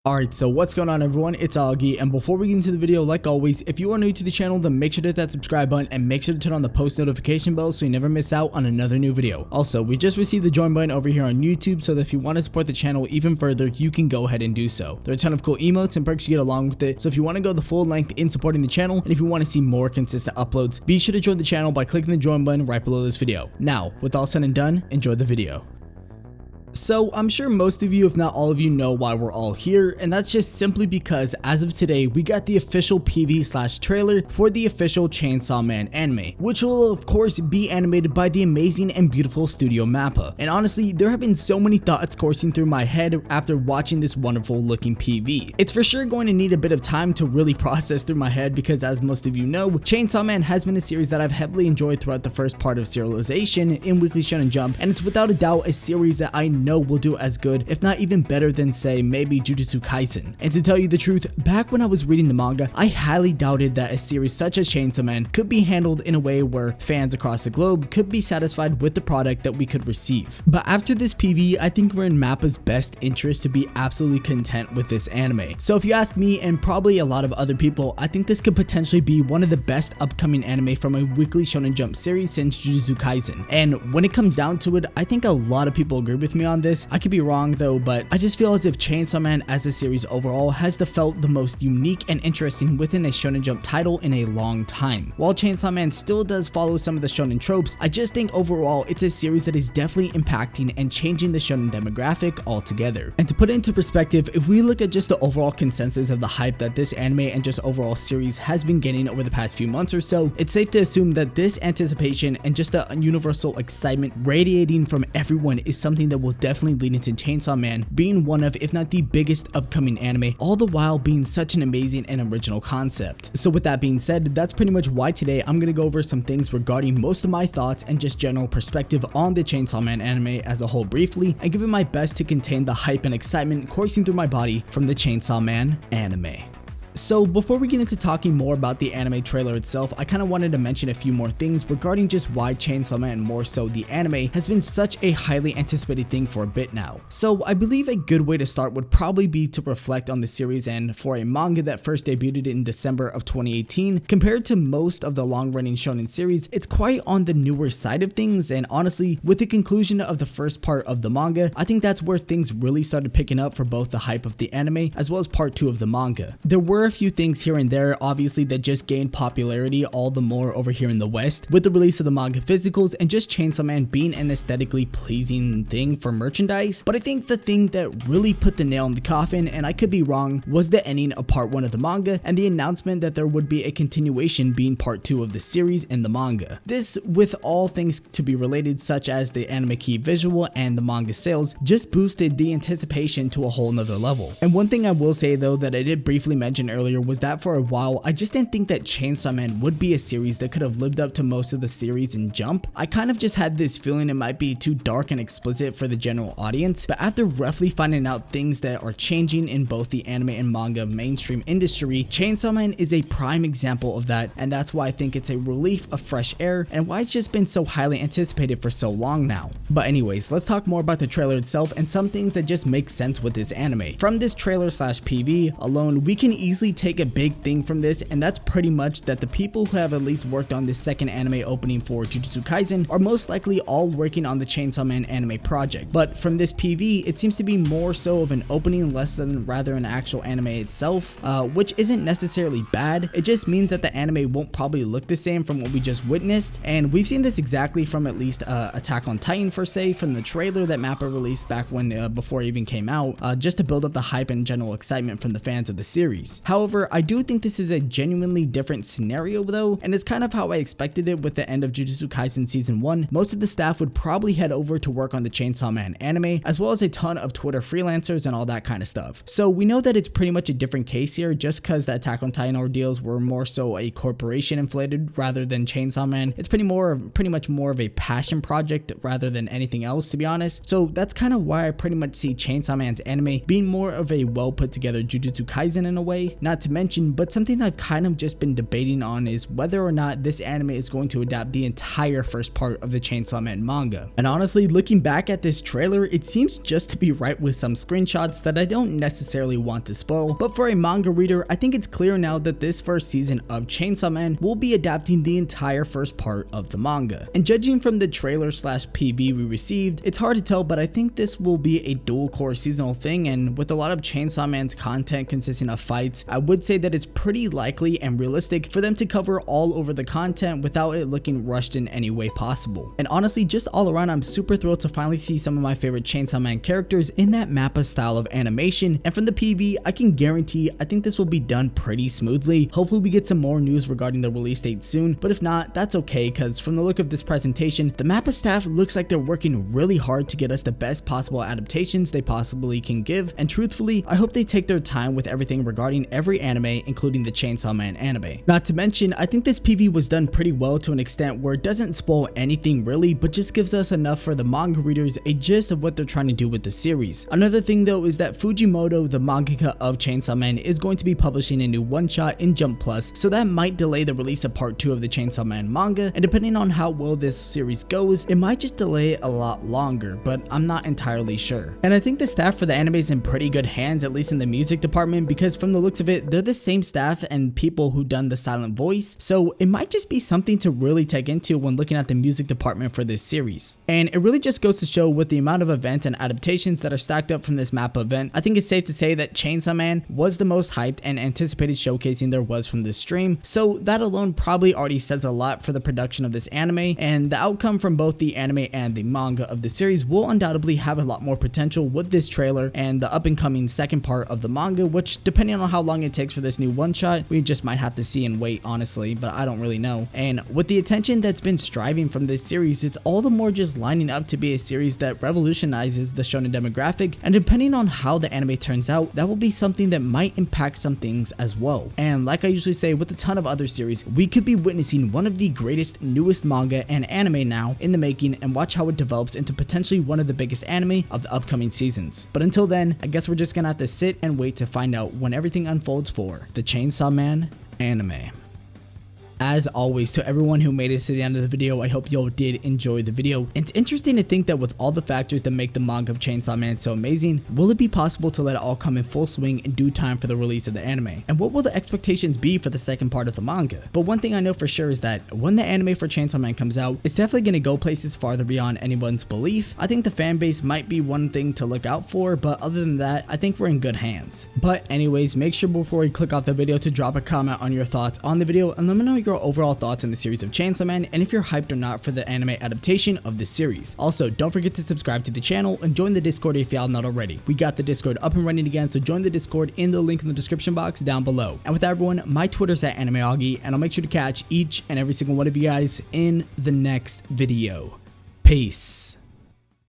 Alright, so what's going on everyone, it's Augie, and before we get into the video, like always, if you are new to the channel, then make sure to hit that subscribe button and make sure to turn on the post notification bell so you never miss out on another new video. Also, we just received the join button over here on YouTube, so that if you want to support the channel even further, you can go ahead and do so. There are a ton of cool emotes and perks you get along with it, so if you want to go the full length in supporting the channel, and if you want to see more consistent uploads, be sure to join the channel by clicking the join button right below this video. Now, with all said and done, enjoy the video. So I'm sure most of you, if not all of you, know why we're all here, and that's just simply because as of today we got the official PV/trailer for the official Chainsaw Man anime, which will of course be animated by the amazing and beautiful Studio Mappa. And honestly, there have been so many thoughts coursing through my head after watching this wonderful looking PV. It's for sure going to need a bit of time to really process through my head because, as most of you know, Chainsaw Man has been a series that I've heavily enjoyed throughout the first part of serialization in Weekly Shonen Jump, and it's without a doubt a series that I know will do as good, if not even better than, say, maybe Jujutsu Kaisen. And to tell you the truth, back when I was reading the manga, I highly doubted that a series such as Chainsaw Man could be handled in a way where fans across the globe could be satisfied with the product that we could receive. But after this PV, I think we're in Mappa's best interest to be absolutely content with this anime. So if you ask me, and probably a lot of other people, I think this could potentially be one of the best upcoming anime from a Weekly Shonen Jump series since Jujutsu Kaisen. And when it comes down to it, I think a lot of people agree with me on this. I could be wrong though, but I just feel as if Chainsaw Man as a series overall has felt the most unique and interesting within a Shonen Jump title in a long time. While Chainsaw Man still does follow some of the shonen tropes, I just think overall it's a series that is definitely impacting and changing the shonen demographic altogether. And to put it into perspective, if we look at just the overall consensus of the hype that this anime and just overall series has been getting over the past few months or so, it's safe to assume that this anticipation and just the universal excitement radiating from everyone is something that will definitely lead into Chainsaw Man being one of, if not the biggest upcoming anime, all the while being such an amazing and original concept. So with that being said, that's pretty much why today I'm going to go over some things regarding most of my thoughts and just general perspective on the Chainsaw Man anime as a whole briefly, and give it my best to contain the hype and excitement coursing through my body from the Chainsaw Man anime. So before we get into talking more about the anime trailer itself, I kind of wanted to mention a few more things regarding just why Chainsaw Man, more so the anime, has been such a highly anticipated thing for a bit now. So I believe a good way to start would probably be to reflect on the series, and for a manga that first debuted in December of 2018, compared to most of the long-running shonen series, it's quite on the newer side of things. And honestly, with the conclusion of the first part of the manga, I think that's where things really started picking up for both the hype of the anime as well as part 2 of the manga. There were a few things here and there obviously that just gained popularity all the more over here in the West with the release of the manga physicals and just Chainsaw Man being an aesthetically pleasing thing for merchandise. But I think the thing that really put the nail in the coffin, and I could be wrong, was the ending of part 1 of the manga and the announcement that there would be a continuation being part 2 of the series in the manga. This, with all things to be related such as the anime key visual and the manga sales, just boosted the anticipation to a whole nother level. And one thing I will say though that I did briefly mention earlier was that for a while I just didn't think that Chainsaw Man would be a series that could have lived up to most of the series in Jump. I kind of just had this feeling it might be too dark and explicit for the general audience, but after roughly finding out things that are changing in both the anime and manga mainstream industry, Chainsaw Man is a prime example of that, and that's why I think it's a relief of fresh air and why it's just been so highly anticipated for so long now. But anyways, let's talk more about the trailer itself and some things that just make sense with this anime. From this trailer/PV alone, we can easily take a big thing from this, and that's pretty much that the people who have at least worked on this second anime opening for Jujutsu Kaisen are most likely all working on the Chainsaw Man anime project. But from this PV, it seems to be more so of an opening less than rather an actual anime itself, which isn't necessarily bad. It just means that the anime won't probably look the same from what we just witnessed, and we've seen this exactly from at least Attack on Titan per se, from the trailer that Mappa released back when before it even came out, just to build up the hype and general excitement from the fans of the series. However, I do think this is a genuinely different scenario though, and it's kind of how I expected it with the end of Jujutsu Kaisen Season 1. Most of the staff would probably head over to work on the Chainsaw Man anime, as well as a ton of Twitter freelancers and all that kind of stuff. So we know that it's pretty much a different case here, just because the Attack on Titan ordeals were more so a corporation inflated rather than Chainsaw Man. It's pretty much more of a passion project rather than anything else, to be honest. So that's kind of why I pretty much see Chainsaw Man's anime being more of a well put together Jujutsu Kaisen in a way. not to mention, but something I've kind of just been debating on is whether or not this anime is going to adapt the entire first part of the Chainsaw Man manga. And honestly, looking back at this trailer, it seems just to be right with some screenshots that I don't necessarily want to spoil, but for a manga reader, I think it's clear now that this first season of Chainsaw Man will be adapting the entire first part of the manga. And judging from the trailer slash PV we received, it's hard to tell, but I think this will be a dual core seasonal thing, and with a lot of Chainsaw Man's content consisting of fights, I would say that it's pretty likely and realistic for them to cover all over the content without it looking rushed in any way possible. And honestly, just all around, I'm super thrilled to finally see some of my favorite Chainsaw Man characters in that MAPPA style of animation, and from the PV, I can guarantee I think this will be done pretty smoothly. Hopefully we get some more news regarding the release date soon, but if not, that's okay, because from the look of this presentation, the MAPPA staff looks like they're working really hard to get us the best possible adaptations they possibly can give, and truthfully, I hope they take their time with everything regarding every anime, including the Chainsaw Man anime. Not to mention, I think this PV was done pretty well to an extent where it doesn't spoil anything really, but just gives us enough for the manga readers a gist of what they're trying to do with the series. Another thing though is that Fujimoto, the mangaka of Chainsaw Man, is going to be publishing a new one-shot in Jump Plus, so that might delay the release of part 2 of the Chainsaw Man manga, and depending on how well this series goes, it might just delay it a lot longer, but I'm not entirely sure. And I think the staff for the anime is in pretty good hands, at least in the music department, because from the looks of it, they're the same staff and people who done the silent voice, so it might just be something to really take into when looking at the music department for this series. And it really just goes to show with the amount of events and adaptations that are stacked up from this MAPPA event, I think it's safe to say that Chainsaw Man was the most hyped and anticipated showcasing there was from this stream, so that alone probably already says a lot for the production of this anime, and the outcome from both the anime and the manga of the series will undoubtedly have a lot more potential with this trailer and the up and coming second part of the manga, which depending on how long it takes for this new one shot, we just might have to see and wait honestly, but I don't really know. And with the attention that's been striving from this series, it's all the more just lining up to be a series that revolutionizes the shonen demographic, and depending on how the anime turns out, that will be something that might impact some things as well. And like I usually say with a ton of other series, we could be witnessing one of the greatest, newest manga and anime now in the making, and watch how it develops into potentially one of the biggest anime of the upcoming seasons. But until then, I guess we're just gonna have to sit and wait to find out when everything unfolds for the Chainsaw Man anime. As always, to everyone who made it to the end of the video, I hope you all did enjoy the video. It's interesting to think that with all the factors that make the manga of Chainsaw Man so amazing, will it be possible to let it all come in full swing in due time for the release of the anime? And what will the expectations be for the second part of the manga? But one thing I know for sure is that when the anime for Chainsaw Man comes out, it's definitely going to go places farther beyond anyone's belief. I think the fan base might be one thing to look out for, but other than that, I think we're in good hands. But anyways, make sure before you click off the video to drop a comment on your thoughts on the video, and let me know your overall thoughts on the series of Chainsaw Man, and if you're hyped or not for the anime adaptation of this series. Also, don't forget to subscribe to the channel and join the Discord if y'all not already. We got the Discord up and running again, so join the Discord in the link in the description box down below. And with that, everyone, my Twitter's at AnimeAugie, and I'll make sure to catch each and every single one of you guys in the next video. Peace.